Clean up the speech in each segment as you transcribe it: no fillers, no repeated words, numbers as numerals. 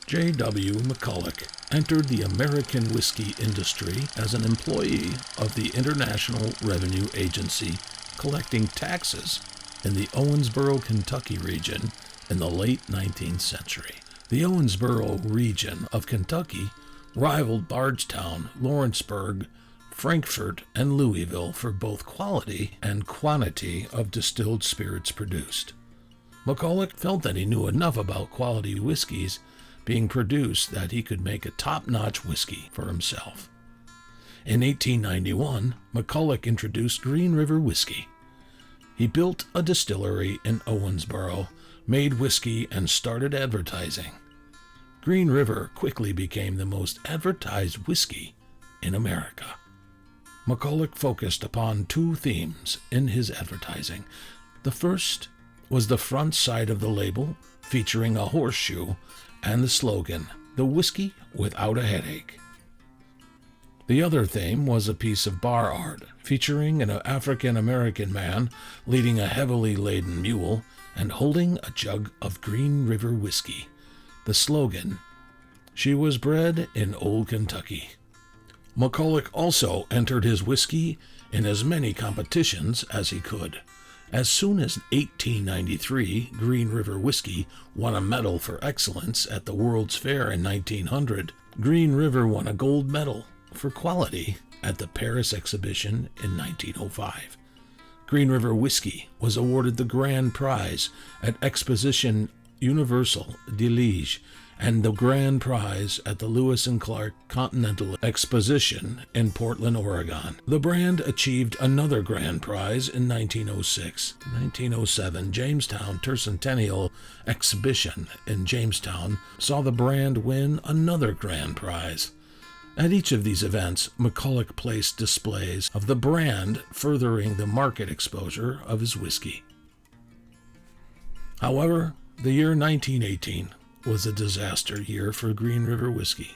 J.W. McCulloch entered the American whiskey industry as an employee of the International Revenue Agency, collecting taxes in the Owensboro, Kentucky region in the late 19th century. The Owensboro region of Kentucky rivaled Bardstown, Lawrenceburg, Frankfort, and Louisville for both quality and quantity of distilled spirits produced. McCulloch felt that he knew enough about quality whiskeys being produced that he could make a top-notch whiskey for himself. In 1891, McCulloch introduced Green River whiskey. He built a distillery in Owensboro, made whiskey, and started advertising. Green River quickly became the most advertised whiskey in America. McCulloch focused upon two themes in his advertising. The first was the front side of the label, featuring a horseshoe, and the slogan, "The Whiskey Without a Headache." The other theme was a piece of bar art, featuring an African-American man leading a heavily laden mule and holding a jug of Green River whiskey. The slogan, "She was bred in Old Kentucky." McCulloch also entered his whiskey in as many competitions as he could. As soon as 1893, Green River whiskey won a medal for excellence at the World's Fair in 1900. Green River won a gold medal for quality at the Paris exhibition in 1905. Green River whiskey was awarded the grand prize at Exposition Universal de Liege and the grand prize at the Lewis and Clark Continental Exposition in Portland, Oregon. The brand achieved another grand prize in 1906. 1907, Jamestown Tercentennial Exhibition in Jamestown saw the brand win another grand prize. At each of these events, McCulloch placed displays of the brand, furthering the market exposure of his whiskey. However, the year 1918 was a disaster year for Green River whiskey.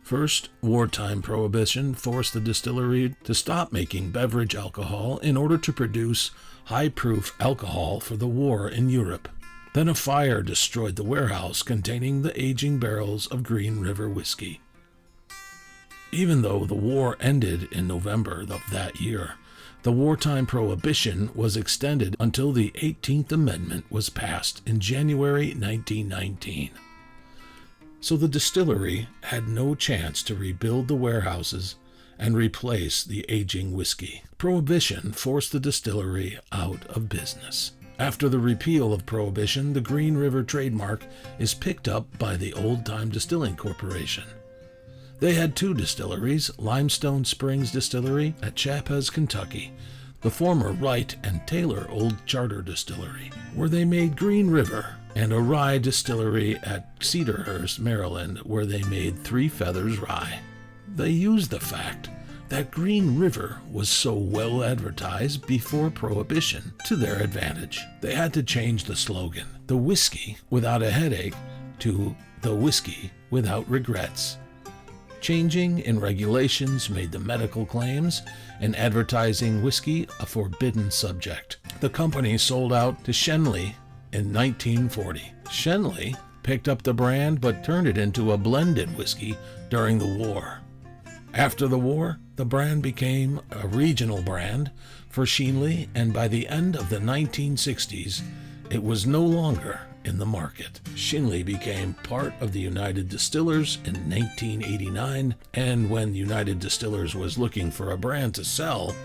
First, wartime prohibition forced the distillery to stop making beverage alcohol in order to produce high-proof alcohol for the war in Europe. Then a fire destroyed the warehouse containing the aging barrels of Green River whiskey. Even though the war ended in November of that year, the wartime prohibition was extended until the 18th Amendment was passed in January 1919. So the distillery had no chance to rebuild the warehouses and replace the aging whiskey. Prohibition forced the distillery out of business. After the repeal of Prohibition, the Green River trademark is picked up by the Old Time Distilling Corporation. They had two distilleries, Limestone Springs Distillery at Chapez, Kentucky, the former Wright and Taylor Old Charter Distillery, where they made Green River, and a rye distillery at Cedarhurst, Maryland, where they made Three Feathers Rye. They used the fact that Green River was so well advertised before Prohibition to their advantage. They had to change the slogan, "The Whiskey Without a Headache," to "The Whiskey Without Regrets." Changing in regulations made the medical claims and advertising whiskey a forbidden subject. The company sold out to Schenley in 1940. Schenley picked up the brand but turned it into a blended whiskey during the war. After the war, the brand became a regional brand for Schenley, and by the end of the 1960s, it was no longer in the market. Schenley became part of the United Distillers in 1989, and when United Distillers was looking for a brand to sell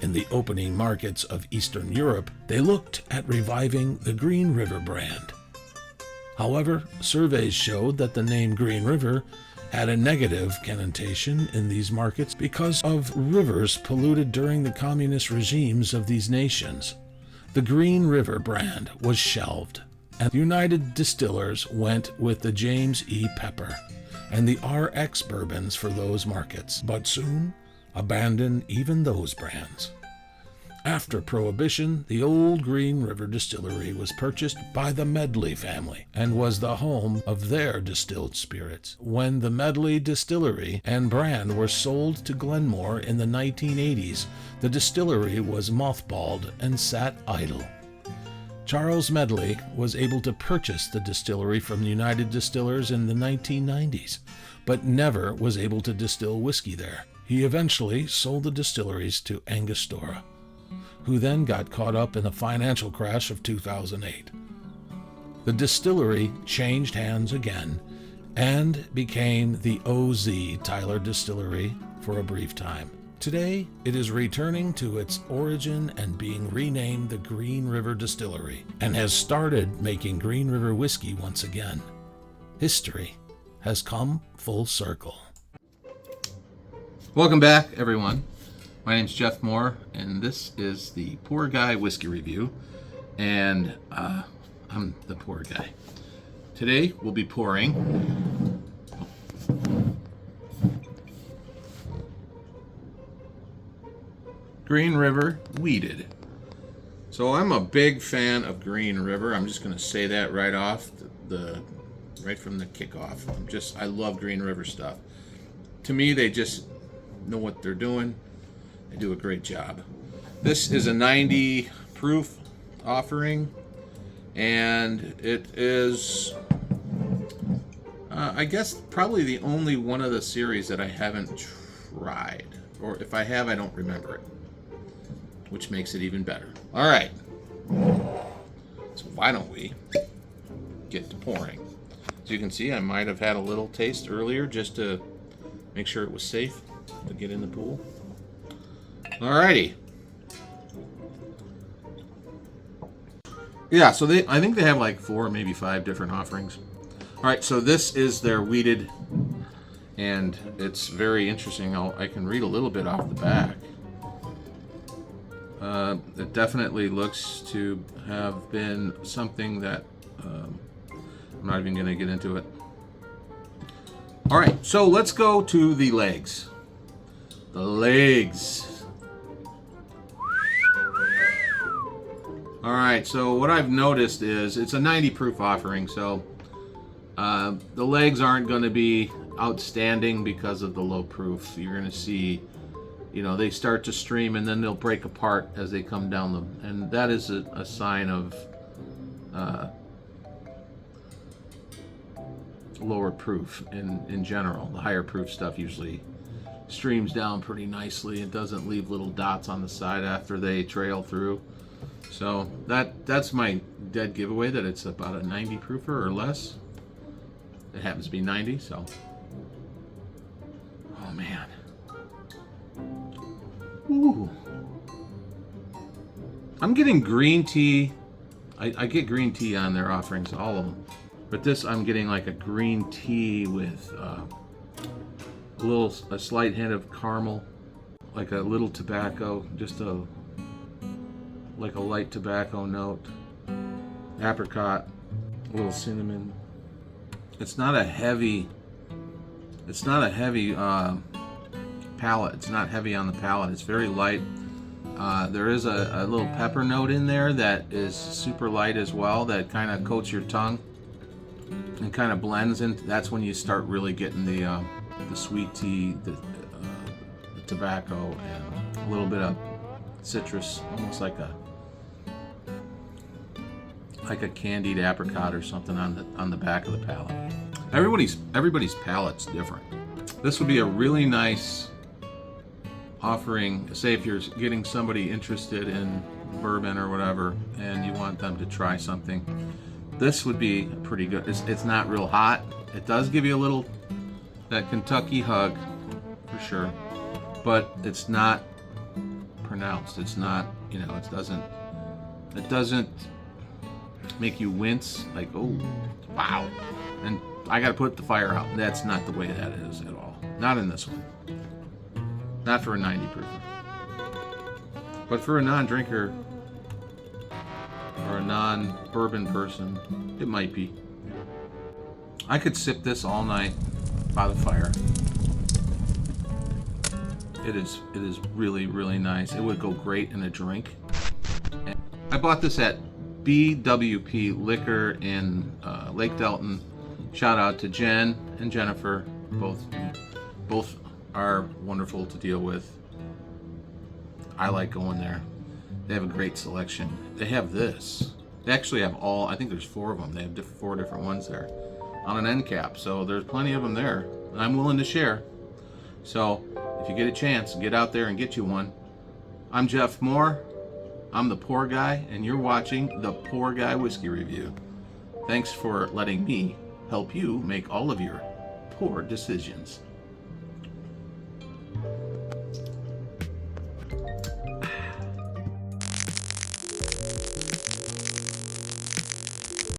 in the opening markets of Eastern Europe, they looked at reviving the Green River brand. However, surveys showed that the name Green River had a negative connotation in these markets because of rivers polluted during the communist regimes of these nations. The Green River brand was shelved, and United Distillers went with the James E. Pepper and the RX bourbons for those markets, but soon abandoned even those brands. After Prohibition, the old Green River Distillery was purchased by the Medley family and was the home of their distilled spirits. When the Medley Distillery and brand were sold to Glenmore in the 1980s, the distillery was mothballed and sat idle. Charles Medley was able to purchase the distillery from the United Distillers in the 1990s, but never was able to distill whiskey there. He eventually sold the distilleries to Angostura, who then got caught up in the financial crash of 2008. The distillery changed hands again and became the OZ Tyler Distillery for a brief time. Today, it is returning to its origin and being renamed the Green River Distillery, and has started making Green River whiskey once again. History has come full circle. Welcome back, everyone. My name's Jeff Moore, and this is the Poor Guy Whiskey Review, and I'm the poor guy. Today, we'll be pouring Green River Wheated. So I'm a big fan of Green River. I'm just going to say that right off right from the kickoff. I love Green River stuff. To me, they just know what they're doing. They do a great job. This is a 90 proof offering, and it is I guess probably the only one of the series that I haven't tried, or if I have, I don't remember it, which makes it even better. All right, so why don't we get to pouring? As you can see, I might have had a little taste earlier just to make sure it was safe to get in the pool. Alrighty. Yeah, so I think they have like 4, maybe 5 different offerings. All right, so this is their wheated, and it's very interesting. I can read a little bit off the back. It definitely looks to have been something that I'm not even going to get into it. All right, so let's go to the legs. The legs. All right, so what I've noticed is it's a 90 proof offering, so the legs aren't going to be outstanding because of the low proof. You're going to see, they start to stream and then they'll break apart as they come down them, and that is a sign of lower proof in general. The higher proof stuff usually streams down pretty nicely. It doesn't leave little dots on the side after they trail through. So that's my dead giveaway that it's about a 90 proofer or less. It happens to be 90, so. Oh man. Ooh. I'm getting green tea. I get green tea on their offerings, all of them. But this, I'm getting like a green tea with a slight hint of caramel, like a little tobacco, just like a light tobacco note, apricot, a little cinnamon. It's not a heavy palate. It's not heavy on the palate. It's very light. There is a little pepper note in there that is super light as well, that kind of coats your tongue and kind of blends in. That's when you start really getting the sweet tea, the tobacco, and a little bit of citrus, almost like a candied apricot or something on the back of the palate. Everybody's palate's different. This would be a really nice offering, say if you're getting somebody interested in bourbon or whatever and you want them to try something. This would be pretty good. It's not real hot. It does give you a little, that Kentucky hug for sure, but it's not pronounced. It's not, it doesn't make you wince like, oh, wow, and I gotta put the fire out. That's not the way that is at all. Not in this one. Not for a 90 proof. But for a non-drinker or a non-bourbon person, it might be. I could sip this all night by the fire. It is really, really nice. It would go great in a drink. And I bought this at BWP Liquor in Lake Delton. Shout out to Jen and Jennifer. Both are wonderful to deal with. I like going there. They have a great selection. They have this. They actually have all, I think there's 4 of them. They have 4 different ones there on an end cap. So there's plenty of them there. I'm willing to share. So if you get a chance, get out there and get you one. I'm Jeff Moore. I'm the Poor Guy, and you're watching the Poor Guy Whiskey Review. Thanks for letting me help you make all of your poor decisions.